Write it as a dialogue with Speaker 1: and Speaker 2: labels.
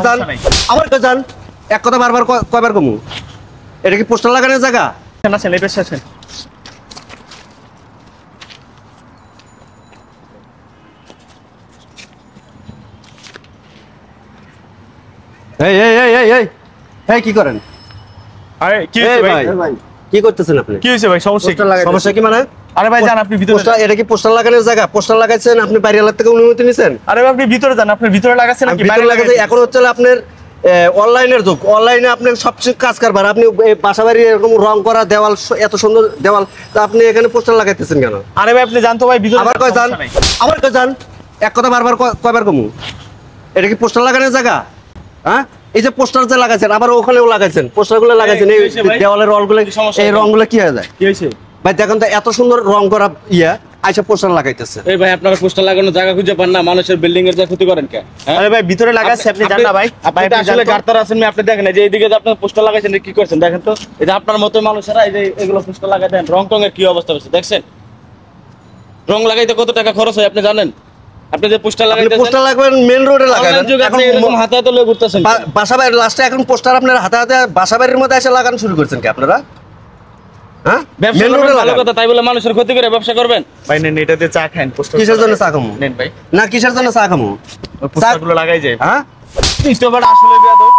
Speaker 1: Kazan আমার Kazan এক কথা বারবার কয়বার কমু এটা কি পোস্টার লাগানোর জায়গা
Speaker 2: না ছেলে বেশ আছেন
Speaker 1: এই এই এই এই এই এই কি করেন
Speaker 2: আরে কি
Speaker 1: এই
Speaker 2: হইছে
Speaker 1: ভাই
Speaker 2: ভাই
Speaker 1: কি করতেছেন আপনি
Speaker 2: কি হইছে ভাই সমস্যা কি
Speaker 1: সমস্যা কি মানে
Speaker 2: আরে ভাই যান আপনি ভিতরে
Speaker 1: পোস্টার এটা কি পোস্টার লাগানোর জায়গা পোস্টার লাগাইছেন আপনি বাইরে এলাকা থেকে অনুমতি নিছেন
Speaker 2: আরে ভাই আপনি ভিতরে যান আপনি ভিতরে লাগাছেন নাকি
Speaker 1: ভিতরে লাগাইছে এখন হচ্ছে আপনার অনলাইনের যুগ অনলাইনে আপনি সবচেয়ে কাজ কারবার আপনি বাসা বাড়ি এরকম রং করা দেওয়াল এত সুন্দর দেওয়াল তা আপনি এখানে পোস্টার লাগাইতেছেন কেন
Speaker 2: আরে ভাই আপনি জানতো ভাই ভিতরে
Speaker 1: আবার কয় যান আবার কয় যান এক কথা বারবার কয়বার কমু এটা কি পোস্টার লাগানোর জায়গা হ্যাঁ এই যে পোস্টার যে লাগাইছেন আবার ওখানেও লাগাইছেন পোস্টারগুলো লাগাইছেন এই দেওয়ালের রংগুলো এই রংগুলো কি হয়ে যায়
Speaker 2: কি হইছে
Speaker 1: ভাই দেখেন তো এত সুন্দর রং করা আইসা পোস্টার লাগাইতেছে
Speaker 3: এই ভাই আপনারা পোস্টার লাগানোর জায়গা খুঁজে পান না মানুষের বিল্ডিং এর যা ক্ষতি করেন কেন
Speaker 2: আরে ভাই ভিতরে লাগাচ্ছে আপনি জান না ভাই
Speaker 3: আপনি আসলে গার্তার আছেন আপনি দেখেন যে এইদিকে যে আপনি পোস্টার লাগাইছেন কি করছেন দেখেন তো এই যে আপনার মতো মানুষেরা এই যে এগুলো পোস্টার লাগাই দেন রং টং এর কি অবস্থা হচ্ছে দেখছেন রং লাগাইতে কত টাকা খরচ হয় আপনি জানেন আপনি যে পোস্টার লাগাইতেছেন
Speaker 1: পোস্টার লাগবেন মেইন রোডে লাগাবেন
Speaker 3: এখন এরকম হাতে হাতে লয়ে ঘুরতেছেন
Speaker 1: বাসা বাড়ির লাস্টে এখন পোস্টার আপনার হাতে হাতে বাসা বাড়ির মধ্যে এসে লাগানো শুরু করছেন কি আপনারা হ্যাঁ
Speaker 3: ব্যবসা করবেন ভালো কথা তাই বলে মানুষের ক্ষতি করে ব্যবসা করবেন
Speaker 2: ভাই নেন এটাতে চা খান পোস্টার
Speaker 1: কিসের জন্য চা খামু
Speaker 2: নেন ভাই
Speaker 1: না কিসের জন্য চা খামু
Speaker 2: পোস্টারগুলো লাগাই যায়
Speaker 1: হ্যাঁ
Speaker 2: তুই তো বড় আসলে বিয়াদব